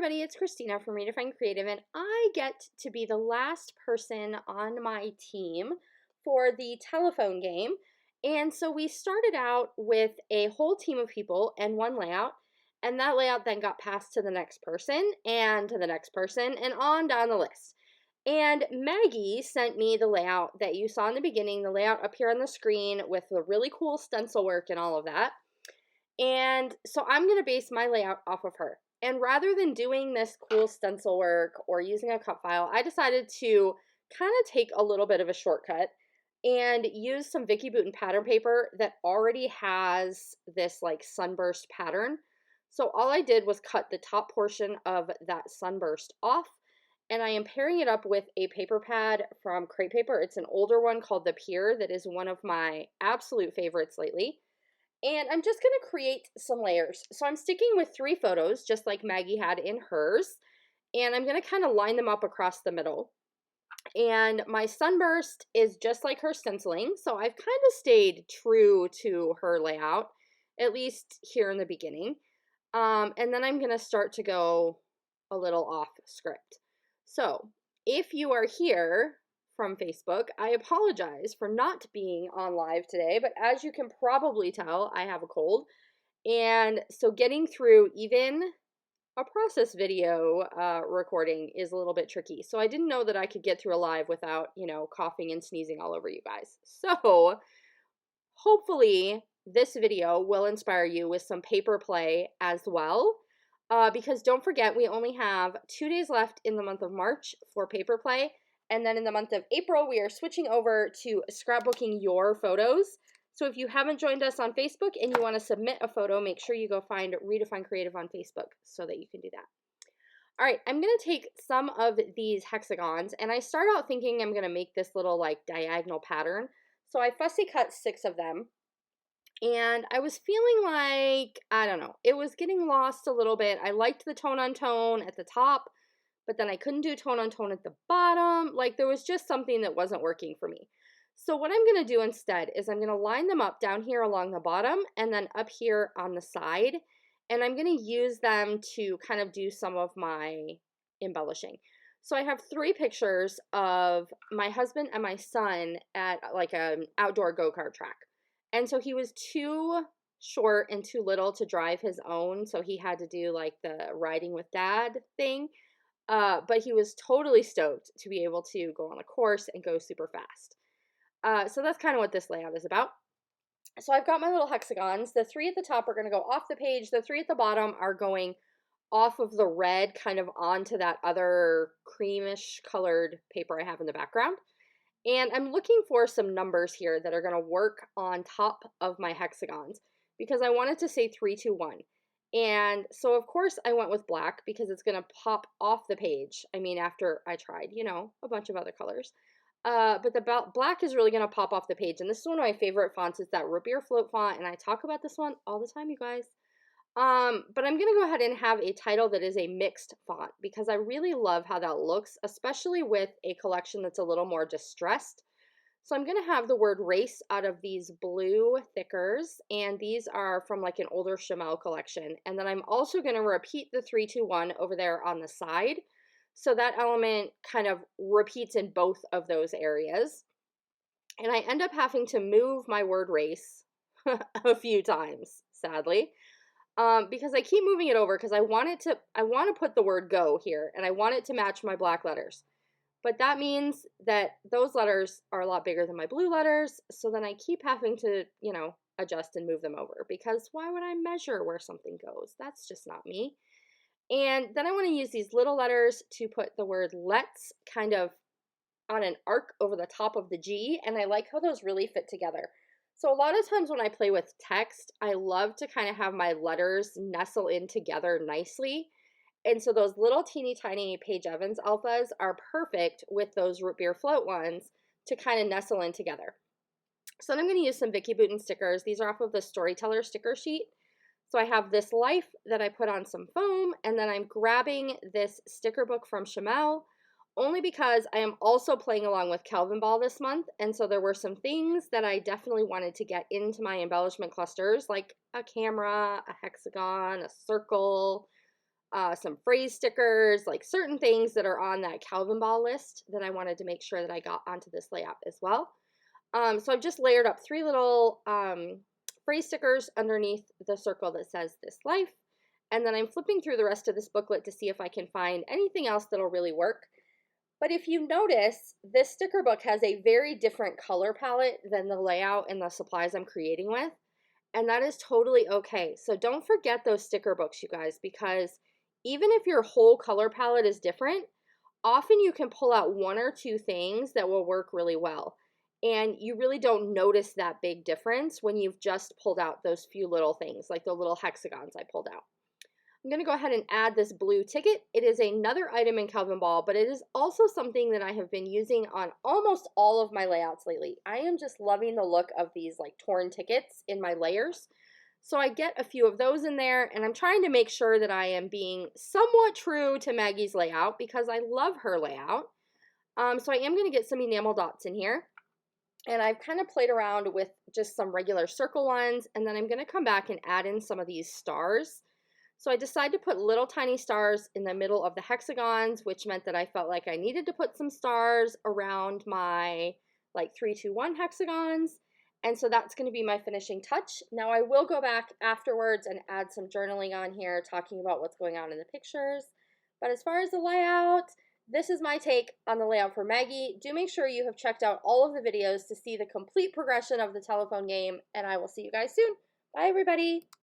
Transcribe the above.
everybody, it's Khristina from Redefine Creative, and I get to be the last person on my team for the telephone game. And so we started out with a whole team of people and one layout, and that layout then got passed to the next person and to the next person and on down the list. And Maggie sent me the layout that you saw in the beginning, the layout up here on the screen with the really cool stencil work and all of that. And so I'm going to base my layout off of her. And rather than doing this cool stencil work or using a cut file, I decided to kind of take a little bit of a shortcut and use some Vicky Bouton pattern paper that already has this like sunburst pattern. So all I did was cut the top portion of that sunburst off, and I am pairing it up with a paper pad from Crate Paper. It's an older one called the Pier that is one of my absolute favorites lately. And I'm just going to create some layers. So I'm sticking with 3 photos, just like Maggie had in hers. And I'm going to kind of line them up across the middle. And my sunburst is just like her stenciling. So I've kind of stayed true to her layout, at least here in the beginning. And then I'm going to start to go a little off script. So if you are here from Facebook, I apologize for not being on live today, but as you can probably tell, I have a cold. And so getting through even a process video recording is a little bit tricky. So I didn't know that I could get through a live without, coughing and sneezing all over you guys. So hopefully this video will inspire you with some paper play as well. Because don't forget, we only have 2 days left in the month of March for paper play. And then in the month of April, we are switching over to scrapbooking your photos. So if you haven't joined us on Facebook and you want to submit a photo, make sure you go find Redefine Creative on Facebook so that you can do that. All right, I'm going to take some of these hexagons, and I start out thinking I'm going to make this little like diagonal pattern. So I fussy cut 6 of them. And I was feeling like, I don't know, it was getting lost a little bit. I liked the tone on tone at the top, but then I couldn't do tone on tone at the bottom. Like there was just something that wasn't working for me. So what I'm going to do instead is I'm going to line them up down here along the bottom and then up here on the side. And I'm going to use them to kind of do some of my embellishing. So I have 3 pictures of my husband and my son at like an outdoor go-kart track. And so he was too short and too little to drive his own. So he had to do like the riding with dad thing. But he was totally stoked to be able to go on the course and go super fast. So that's kind of what this layout is about. So I've got my little hexagons. The 3 at the top are going to go off the page. The 3 at the bottom are going off of the red kind of onto that other creamish colored paper I have in the background. And I'm looking for some numbers here that are going to work on top of my hexagons because I wanted to say 3, 2, 1. And so, of course, I went with black because it's going to pop off the page. I mean, after I tried, a bunch of other colors. But the black is really going to pop off the page. And this is one of my favorite fonts. It's that Root Beer Float font. And I talk about this one all the time, you guys. But I'm going to go ahead and have a title that is a mixed font because I really love how that looks, especially with a collection that's a little more distressed. So I'm going to have the word race out of these blue thickers, and these are from like an older Chamel collection. And then I'm also going to repeat the 3, 2, 1 over there on the side. So that element kind of repeats in both of those areas. And I end up having to move my word race a few times, sadly. Because I keep moving it over because I want to put the word go here, and I want it to match my black letters. But that means that those letters are a lot bigger than my blue letters, so then I keep having to, adjust and move them over, because why would I measure where something goes? That's just not me. And then I want to use these little letters to put the word let's kind of on an arc over the top of the G, and I like how those really fit together. So a lot of times when I play with text, I love to kind of have my letters nestle in together nicely. And so those little teeny tiny Paige Evans alphas are perfect with those Root Beer Float ones to kind of nestle in together. So then I'm going to use some Vicky Bouton stickers. These are off of the Storyteller sticker sheet. So I have this life that I put on some foam, and then I'm grabbing this sticker book from Chamel, only because I am also playing along with Kelvin Ball this month, and so there were some things that I definitely wanted to get into my embellishment clusters, like a camera, a hexagon, a circle, some phrase stickers, like certain things that are on that Calvin ball list that I wanted to make sure that I got onto this layout as well. So I've just layered up 3 little phrase stickers underneath the circle that says "This Life." And then I'm flipping through the rest of this booklet to see if I can find anything else that'll really work. But if you notice, this sticker book has a very different color palette than the layout and the supplies I'm creating with. And that is totally okay. So don't forget those sticker books, you guys, because even if your whole color palette is different, often you can pull out 1 or 2 things that will work really well. And you really don't notice that big difference when you've just pulled out those few little things, like the little hexagons I pulled out. I'm going to go ahead and add this blue ticket. It is another item in Calvin Ball, but it is also something that I have been using on almost all of my layouts lately. I am just loving the look of these like torn tickets in my layers. So I get a few of those in there, and I'm trying to make sure that I am being somewhat true to Maggie's layout because I love her layout. So I am going to get some enamel dots in here. And I've kind of played around with just some regular circle ones, and then I'm going to come back and add in some of these stars. So I decided to put little tiny stars in the middle of the hexagons, which meant that I felt like I needed to put some stars around my like 3, 2, 1 hexagons. And so that's going to be my finishing touch. Now I will go back afterwards and add some journaling on here talking about what's going on in the pictures. But as far as the layout, this is my take on the layout for Maggie. Do make sure you have checked out all of the videos to see the complete progression of the telephone game, and I will see you guys soon. Bye, everybody.